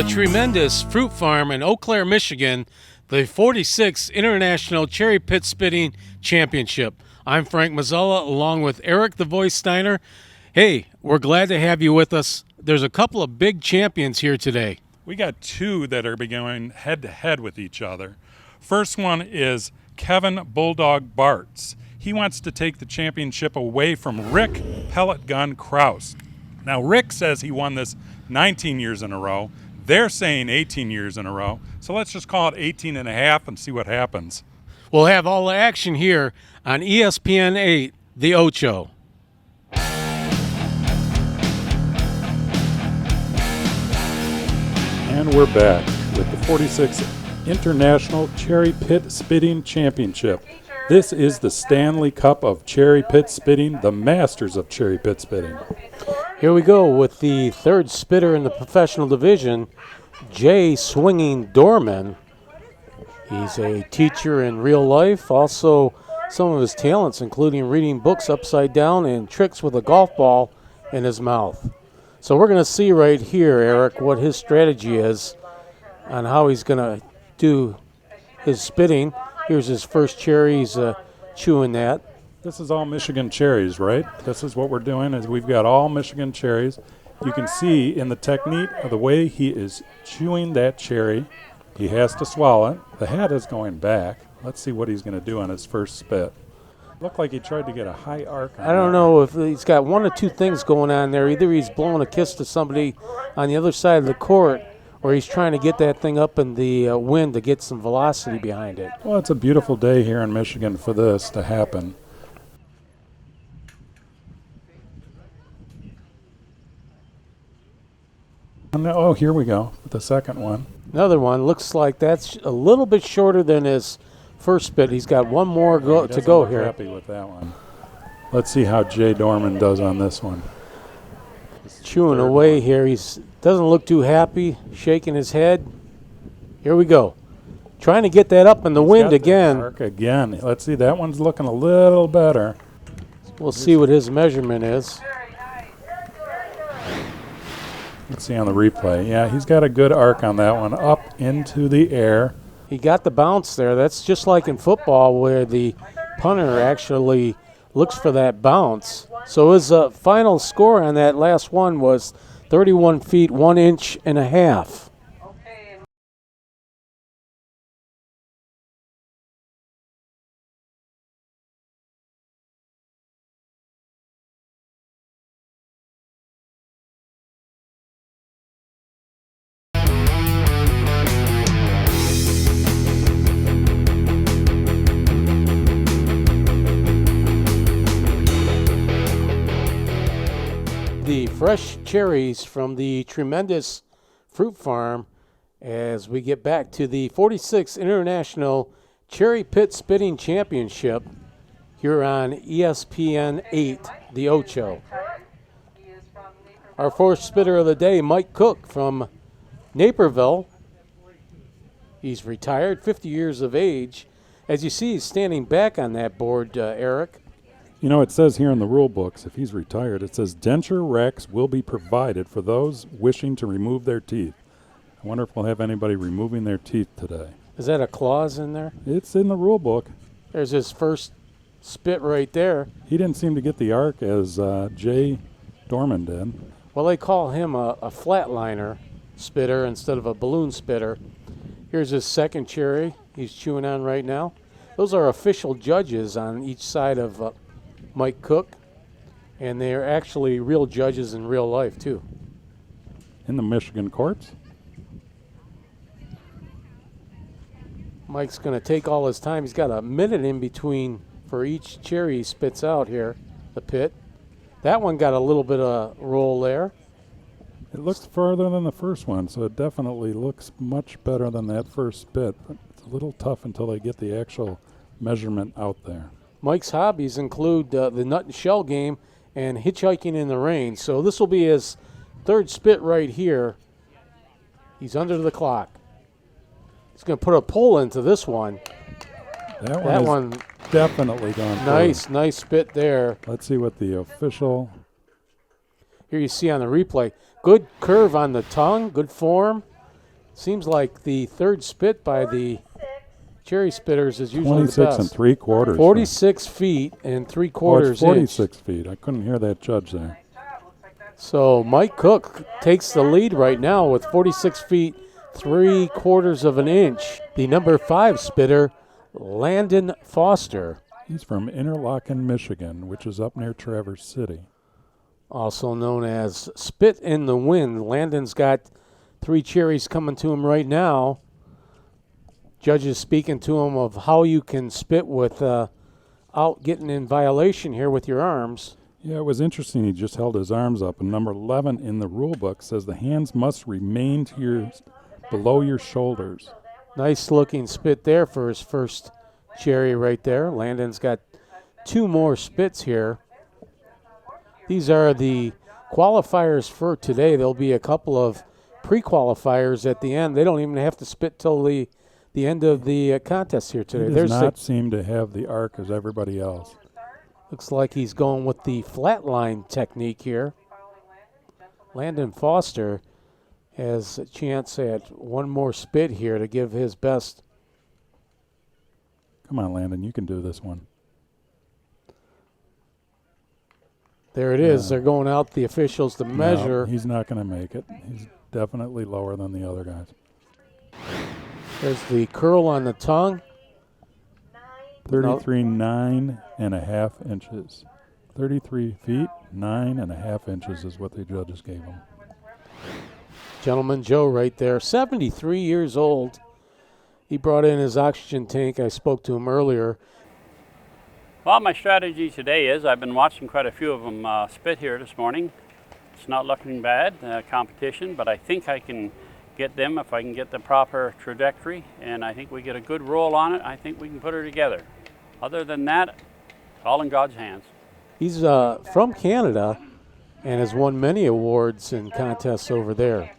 the Treemendous Fruit Farm in Eau Claire, Michigan, the 46th International Cherry Pit Spitting Championship. I'm Frank Mazzella along with Eric the Voice Steiner. Hey, we're glad to have you with us. There's a couple of big champions here today. We got two that are going head-to-head with each other. First one is Kevin Bulldog Bartz. He wants to take the championship away from Rick Pellet Gun Kraus. Now, Rick says he won this 19 years in a row. They're saying 18 years in a row. So let's just call it 18 and a half and see what happens. We'll have all the action here on ESPN 8, The Ocho. And we're back with the 46th International Cherry Pit Spitting Championship. This is the Stanley Cup of Cherry Pit Spitting, the Masters of Cherry Pit Spitting. Here we go with the third spitter in the professional division, Jay Swinging Dorman. He's a teacher in real life. Also, some of his talents, including reading books upside down and tricks with a golf ball in his mouth. So we're going to see right here, Eric, what his strategy is on how he's going to do his spitting. Here's his first cherry. He's chewing that. This is all Michigan cherries, right? This is what we're doing, is we've got all Michigan cherries. You can see in the technique of the way he is chewing that cherry, he has to swallow it. The head is going back. Let's see what he's going to do on his first spit. Looked like he tried to get a high arc on I don't know if he's got one or two things going on there. Either he's blowing a kiss to somebody on the other side of the court, or he's trying to get that thing up in the wind to get some velocity behind it. Well, it's a beautiful day here in Michigan for this to happen. Oh, here we go, the second one. Another one. Looks like that's a little bit shorter than his first spit. He's got one more to go here. Happy with that one. Let's see how Jay Dorman does on this one. Chewing away here. He doesn't look too happy, shaking his head. Here we go. Trying to get that up in the wind again. Arc again. Let's see, that one's looking a little better. We'll see what his measurement is. Let's see on the replay. Yeah, he's got a good arc on that one, up into the air. He got the bounce there. That's just like in football where the punter actually looks for that bounce. So his final score on that last one was 31 feet, 1 inch and a half. The fresh cherries from the Treemendous Fruit Farm as we get back to the 46th International Cherry Pit Spitting Championship here on ESPN 8, The Ocho. Our fourth spitter of the day, Mike Cook from Naperville. He's retired, 50 years of age. As you see, he's standing back on that board, Eric. You know, it says here in the rule books, if he's retired, it says denture racks will be provided for those wishing to remove their teeth. I wonder if we'll have anybody removing their teeth today. Is that a clause in there? It's in the rule book. There's his first spit right there. He didn't seem to get the arc as Jay Dorman did. Well, they call him a flatliner spitter instead of a balloon spitter. Here's his second cherry he's chewing on right now. Those are official judges on each side of Mike Cook, and they are actually real judges in real life, too. In the Michigan courts? Mike's going to take all his time. He's got a minute in between for each cherry he spits out here, the pit. That one got a little bit of roll there. It looks further than the first one, so it definitely looks much better than that first spit. But it's a little tough until they get the actual measurement out there. Mike's hobbies include the nut and shell game and hitchhiking in the rain. So this will be his third spit right here. He's under the clock. He's going to put a pull into this one. That one definitely gone through. Nice spit there. Let's see what the official. Here you see on the replay. Good curve on the tongue, good form. Seems like the third spit by the cherry spitters is usually the 26 best. and 3/4. 46 feet and 3/4 Oh, it's inch. 46 feet. I couldn't hear that judge there. So Mike Cook takes the lead right now with 46 feet, 3/4 of an inch. The number 5 spitter, Landon Foster, He's from Interlochen, Michigan, which is up near Traverse City. also known as Spit in the Wind. Landon's got 3 cherries coming to him right now. Judges speaking to him of how you can spit without getting in violation here with your arms. Yeah, it was interesting. He just held his arms up, and number 11 in the rule book says the hands must remain to below your shoulders. Nice looking spit there for his first cherry right there. Landon's got 2 more spits here. These are the qualifiers for today. There'll be a couple of pre-qualifiers at the end. They don't even have to spit till the end of the contest here today. He does not seem to have the arc as everybody else. Looks like he's going with the flatline technique here. Landon Foster has a chance at one more spit here to give his best. Come on, Landon, you can do this one. There it is. They're going out, the officials, to measure. No, he's not going to make it. He's definitely lower than the other guys. There's the curl on the tongue. 33, 9.5 inches. 33 feet, 9.5 inches is what the judges gave him. Gentleman Joe right there, 73 years old. He brought in his oxygen tank. I spoke to him earlier. Well, my strategy today is I've been watching quite a few of them spit here this morning. It's not looking bad, competition, but I think I can get them if I can get the proper trajectory, and I think we get a good roll on it. I think we can put her together. Other than that, it's all in God's hands. He's from Canada and has won many awards and contests over there.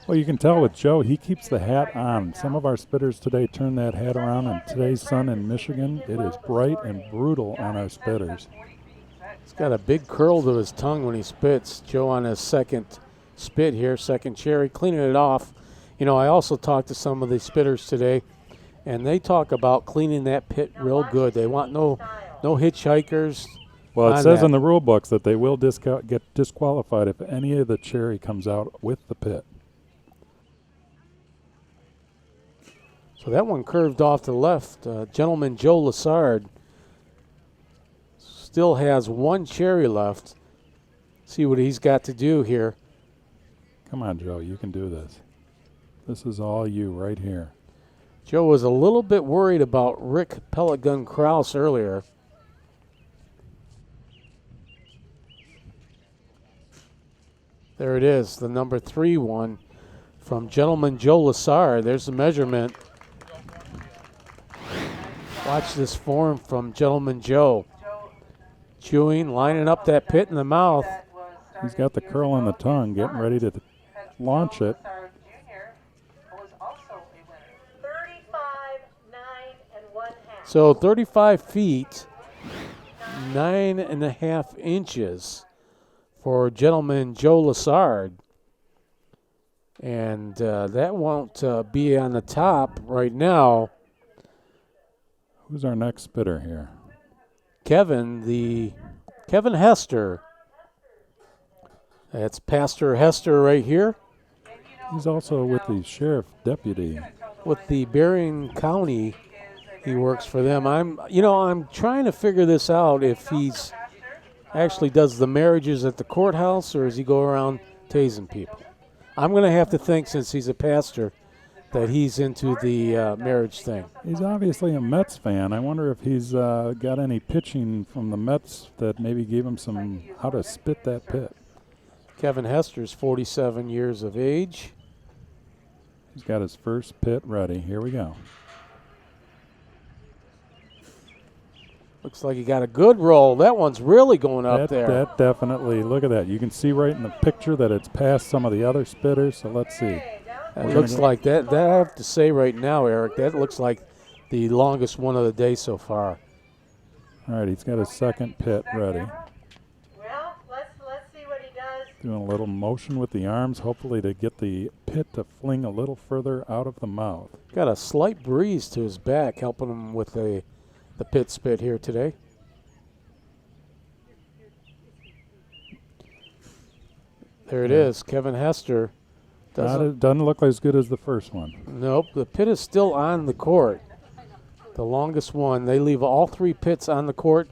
Well, you can tell with Joe, he keeps the hat on. Some of our spitters today turn that hat around, and today's sun in Michigan, it is bright and brutal on our spitters. He's got a big curl to his tongue when he spits. Joe on his second spit here, second cherry, cleaning it off. You know, I also talked to some of the spitters today, and they talk about cleaning that pit real good. They want no hitchhikers. Well, it says in the rule books that they will get disqualified if any of the cherry comes out with the pit. So that one curved off to the left. Gentleman Joe Lassard still has 1 cherry left. See what he's got to do here. Come on, Joe, you can do this. This is all you right here. Joe was a little bit worried about Rick Pellet Gun Krause earlier. There it is, the number 3 one from Gentleman Joe Lassard. There's the measurement. Watch this form from Gentleman Joe. Chewing, lining up that pit in the mouth. He's got the curl on the tongue, getting ready to launch it. So 35 feet, 9.5 inches for Gentleman Joe Lassard. And that won't be on the top right now. Who's our next spitter here? Kevin Hester. That's Pastor Hester right here. He's also with the sheriff deputy. With the Berrien County, he works for them. I'm trying to figure this out, if he's actually does the marriages at the courthouse or does he go around tasing people. I'm going to have to think, since he's a pastor, that he's into the marriage thing. He's obviously a Mets fan. I wonder if he's got any pitching from the Mets that maybe gave him some how to spit that pit. Kevin Hester's 47 years of age. He's got his first pit ready. Here we go. Looks like he got a good roll. That one's really going up there. That definitely, look at that. You can see right in the picture that it's past some of the other spitters, so let's see. That looks like that. That I have to say right now, Eric, that looks like the longest one of the day so far. All right, he's got his second pit ready. Well, let's see what he does. Doing a little motion with the arms, hopefully to get the pit to fling a little further out of the mouth. Got a slight breeze to his back, helping him with the pit spit here today. There it is. Kevin Hester. Doesn't look as good as the first one. Nope, the pit is still on the court. The longest one. They leave all 3 pits on the court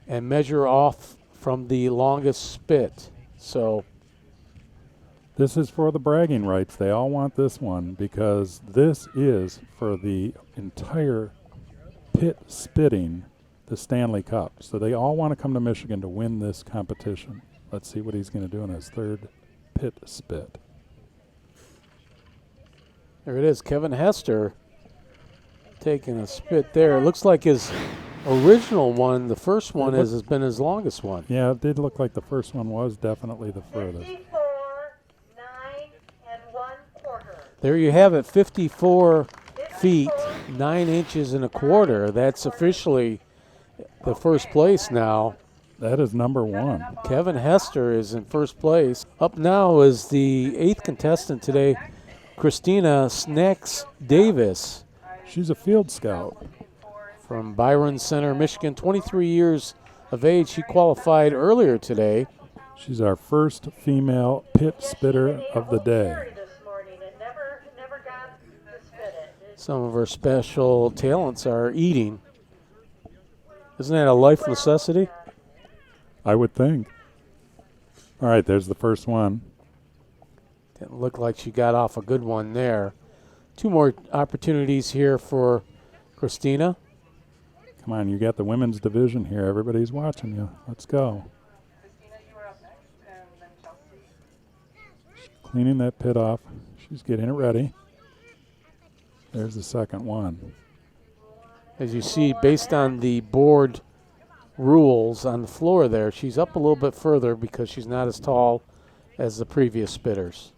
and measure off from the longest spit. So this is for the bragging rights. They all want this one because this is for the entire pit spitting the Stanley Cup. So they all want to come to Michigan to win this competition. Let's see what he's going to do in his 3rd pit spit. there it is. Kevin Hester taking a spit there. It looks like his original one, the first one, has been his longest one. Yeah, it did look like the first one was definitely the furthest. 54, 9 1/4. There you have it, 54 feet, 9 inches and a quarter. That's officially the first place now. That is number 1. Kevin Hester is in first place. Up now is the 8th contestant today, Christina Snacks Davis She's a field scout. from Byron Center, Michigan, 23 years of age. She qualified earlier today. She's our first female pit spitter of the day. This morning and never got to spit it. Some of her special talents are eating. Isn't that a life necessity? I would think. All right, there's the first one. Didn't look like she got off a good one there. 2 more opportunities here for Christina. Come on, you got the women's division here. Everybody's watching you. Let's go. Cleaning that pit off. She's getting it ready. There's the second one. As you see, based on the board rules on the floor there, she's up a little bit further because she's not as tall as the previous spitters.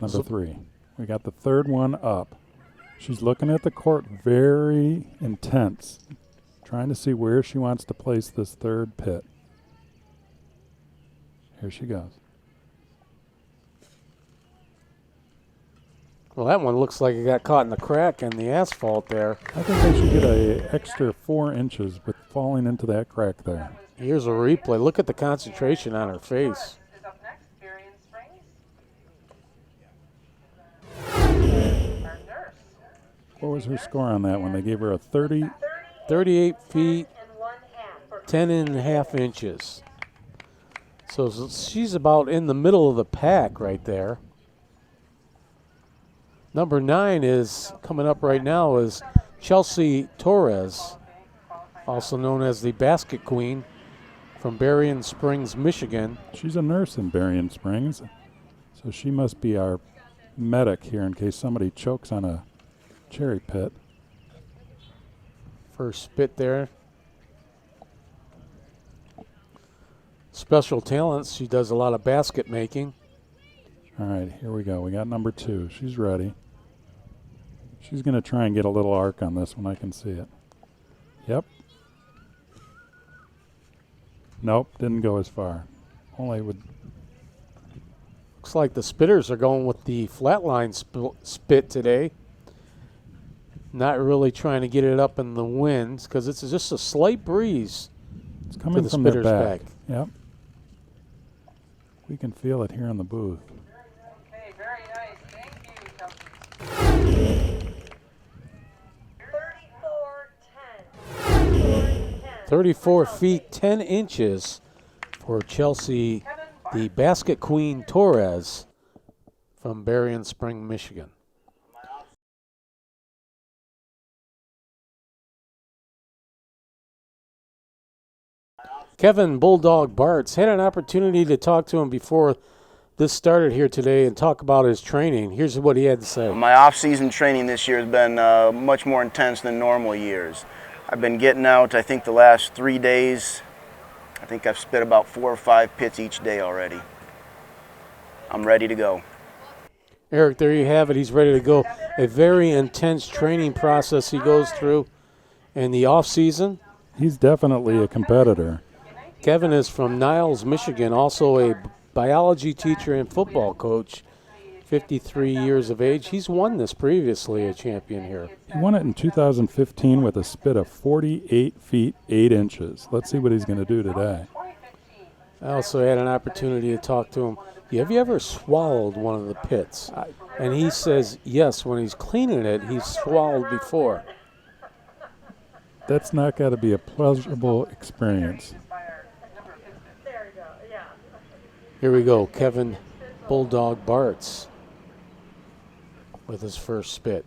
Number 3. We got the third one up. She's looking at the court very intense, trying to see where she wants to place this 3rd pit. Here she goes. Well, that one looks like it got caught in the crack in the asphalt there. I think they should get an extra 4 inches with falling into that crack there. Here's a replay. Look at the concentration on her face. What was her score on that one? They gave her a 30. 38 feet, 1/2. 10 and a half inches. So she's about in the middle of the pack right there. Number 9 is coming up right now is Chelsea Torres, also known as the Basket Queen from Berrien Springs, Michigan. She's a nurse in Berrien Springs, so she must be our medic here in case somebody chokes on a cherry pit. First spit there. Special talents. She does a lot of basket making. All right, here we go. We got number 2. She's ready. She's going to try and get a little arc on this one. I can see it. Yep. Nope, didn't go as far. Only would. Looks like the spitters are going with the flatline spit today. Not really trying to get it up in the winds because it's just a slight breeze. It's coming the from their spitter's back. back. Yep. We can feel it here in the booth. Okay, very nice. Thank you, Chelsea. 34 feet, 10 inches for Chelsea, the Basket Queen Torres from Berrien Springs, Michigan. Kevin Bulldog Bartz had an opportunity to talk to him before this started here today and talk about his training. Here's what he had to say. My off-season training this year has been much more intense than normal years. I've been getting out, I think the last 3 days, I think I've spit about 4 or 5 pits each day already. I'm ready to go. Eric, there you have it. He's ready to go. A very intense training process he goes through in the off-season. He's definitely a competitor. Kevin is from Niles, Michigan, also a biology teacher and football coach, 53 years of age. He's won this previously, a champion here. He won it in 2015 with a spit of 48 feet 8 inches. Let's see what he's going to do today. I also had an opportunity to talk to him. Have you ever swallowed one of the pits? And he says, yes, when he's cleaning it, he's swallowed before. That's not got to be a pleasurable experience. There you go, yeah. Here we go, Kevin Bulldog Bartz with his first spit.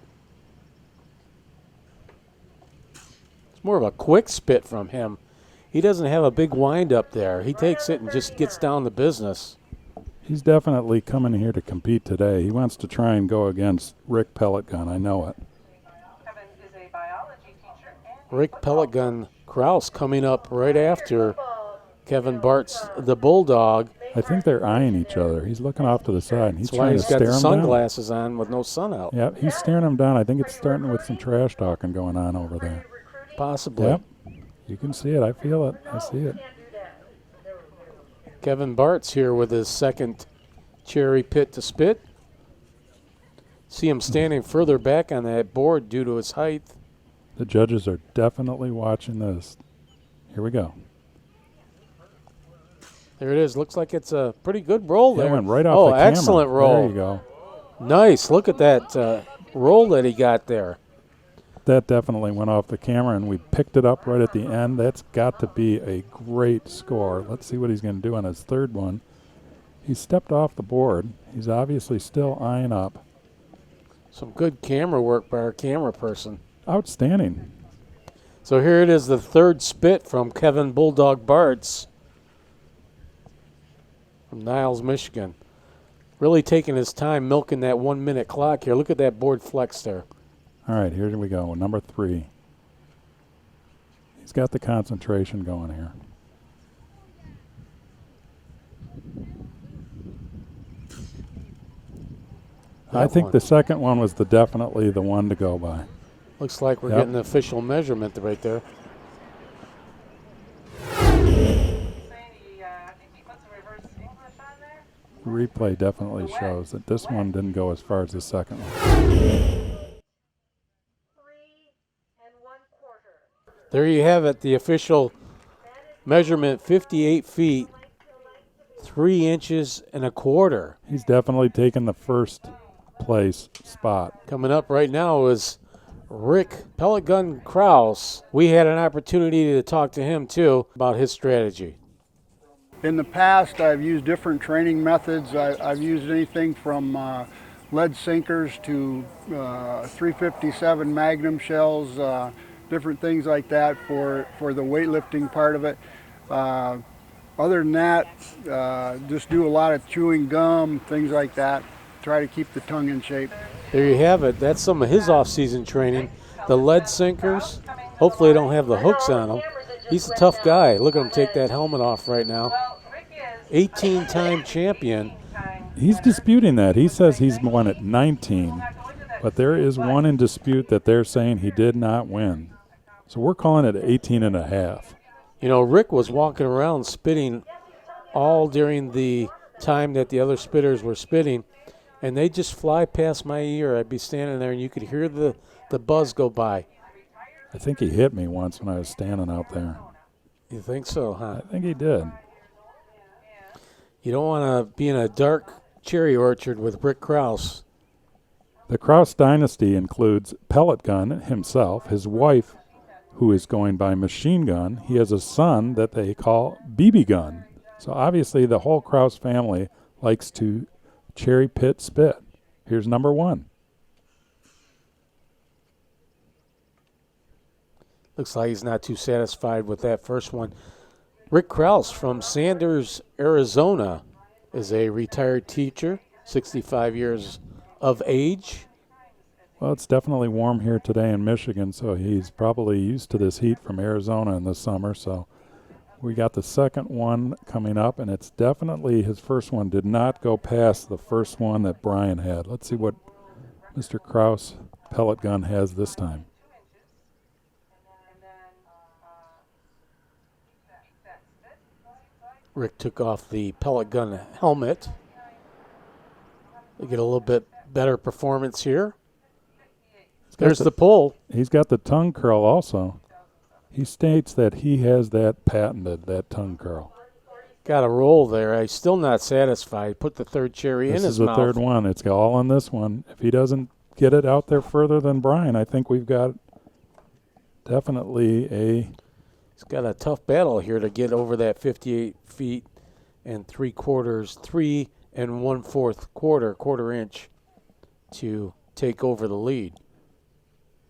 It's more of a quick spit from him. He doesn't have a big wind up there. He takes it and just gets down to business. He's definitely coming here to compete today. He wants to try and go against Rick Pellet Gun. I know it. Kevin is a biology teacher and Rick Pellet Gun Kraus coming up right after Kevin Bartz, the Bulldog. I think they're eyeing each other. He's looking off to the side. And he's That's why trying he's to got stare the him down. sunglasses on with no sun out. Yeah, he's staring him down. I think it's starting with some trash talking going on over there. Possibly. Yep. You can see it. I feel it. I see it. Kevin Bartz here with his second cherry pit to spit. See him standing further back on that board due to his height. The judges are definitely watching this. Here we go. There it is. Looks like it's a pretty good roll there. That went right off the camera. Excellent roll. There you go. Nice. Look at that roll that he got there. That definitely went off the camera, and we picked it up right at the end. That's got to be a great score. Let's see what he's going to do on his third one. He stepped off the board. He's obviously still eyeing up. Some good camera work by our camera person. Outstanding. So here it is, the third spit from Kevin Bulldog Bartz from Niles, Michigan. Really taking his time milking that 1 minute clock here. Look at that board flex there. All right, here we go. Number 3. He's got the concentration going here. I think the second one was definitely the one to go by. Looks like we're Yep. getting the official measurement right there. saying I think he puts a reverse English on there. Replay definitely shows that this one didn't go as far as the second one. 3 1/4. There you have it, the official measurement, 58 feet, 3 inches and a quarter. He's definitely taken the first place spot. Coming up right now is Rick Pellet Gun Kraus. We had an opportunity to talk to him, too, about his strategy. In the past, I've used different training methods. I've used anything from lead sinkers to 357 Magnum shells, different things like that for the weightlifting part of it. Other than that, just do a lot of chewing gum, things like that. Try to keep the tongue in shape. There you have it. That's some of his off-season training. The lead sinkers, hopefully they don't have the hooks on them. He's a tough guy. Look at him take that helmet off right now. Well, Rick is 18-time champion. He's disputing that. He says he's won at 19, but there is one in dispute that they're saying he did not win. So we're calling it 18 and a half. You know, Rick was walking around spitting all during the time that the other spitters were spitting, and they just fly past my ear. I'd be standing there, and you could hear the buzz go by. I think he hit me once when I was standing out there. You think so, huh? I think he did. You don't want to be in a dark cherry orchard with Rick Kraus. The Kraus dynasty includes Pellet Gun himself, his wife, who is going by Machine Gun. He has a son that they call BB Gun. So obviously the whole Kraus family likes to cherry pit spit. Here's number 1. Looks like he's not too satisfied with that first one. Rick Kraus from Sanders, Arizona, is a retired teacher, 65 years of age. Well, it's definitely warm here today in Michigan, so he's probably used to this heat from Arizona in the summer. So we got the second one coming up, and it's definitely his first one did not go past the first one that Brian had. Let's see what Mr. Kraus Pellet Gun has this time. Rick took off the pellet gun helmet. We get a little bit better performance here. There's the pull. He's got the tongue curl also. He states that he has that patented, that tongue curl. Got a roll there. He's still not satisfied. Put the third cherry in his mouth. This is the third one. It's all in this one. If he doesn't get it out there further than Brian, I think we've got definitely a... He's got a tough battle here to get over that 58 feet and 3/4, 3 1/4 quarter inch to take over the lead.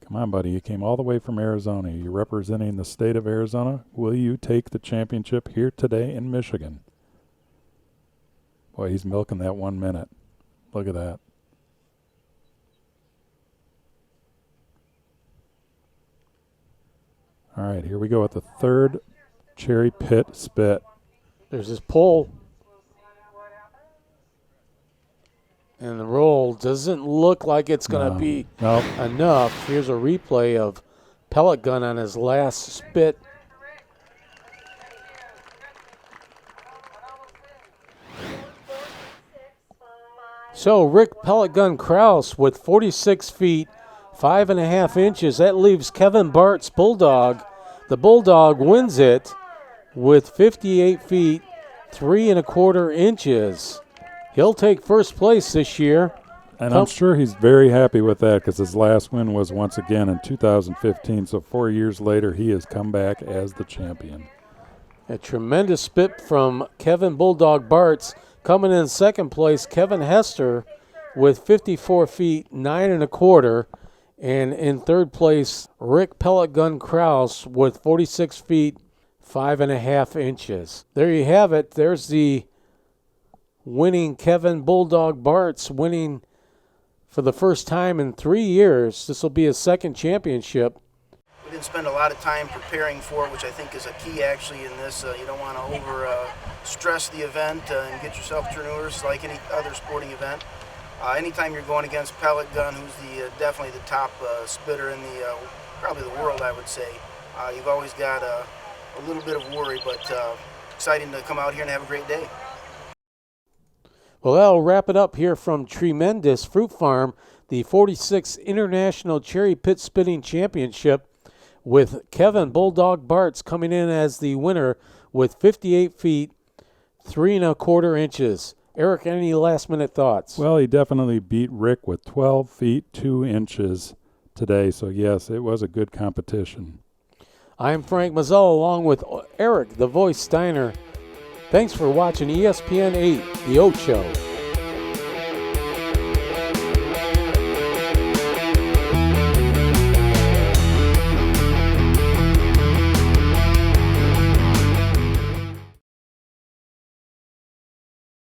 Come on, buddy. You came all the way from Arizona. You're representing the state of Arizona. Will you take the championship here today in Michigan? Boy, he's milking that 1 minute. Look at that. All right, here we go with the third cherry pit spit. There's his pull. And the roll doesn't look like it's going to be enough. Here's a replay of pellet gun on his last spit. So Rick Pellet Gun Kraus with 46 feet, 5.5 inches. That leaves Kevin Bart's Bulldog. The Bulldog wins it with 58 feet, 3 1/4 inches. He'll take first place this year. And I'm sure he's very happy with that because his last win was once again in 2015. So 4 years later, he has come back as the champion. A tremendous spit from Kevin Bulldog Bartz. Coming in second place, Kevin Hester with 54 feet, 9 1/4. And in third place, Rick Pellet Gun Kraus with 46 feet, 5.5 inches. There you have it. There's the winning Kevin Bulldog Bartz, winning for the first time in 3 years. This will be his second championship. We didn't spend a lot of time preparing for it, which I think is a key actually in this. You don't want to stress the event and get yourself too nervous like any other sporting event. Anytime you're going against Pellet Gun, who's definitely the top spitter in the probably the world, I would say, you've always got a little bit of worry, but exciting to come out here and have a great day. Well, that'll wrap it up here from Treemendous Fruit Farm, the 46th International Cherry Pit Spitting Championship, with Kevin Bulldog Bartz coming in as the winner with 58 feet, 3 1/4 inches. Eric, any last-minute thoughts? Well, he definitely beat Rick with 12 feet, 2 inches today. So, yes, it was a good competition. I'm Frank Mazzella along with Eric, the Voice Steiner. Thanks for watching ESPN 8, The Ocho.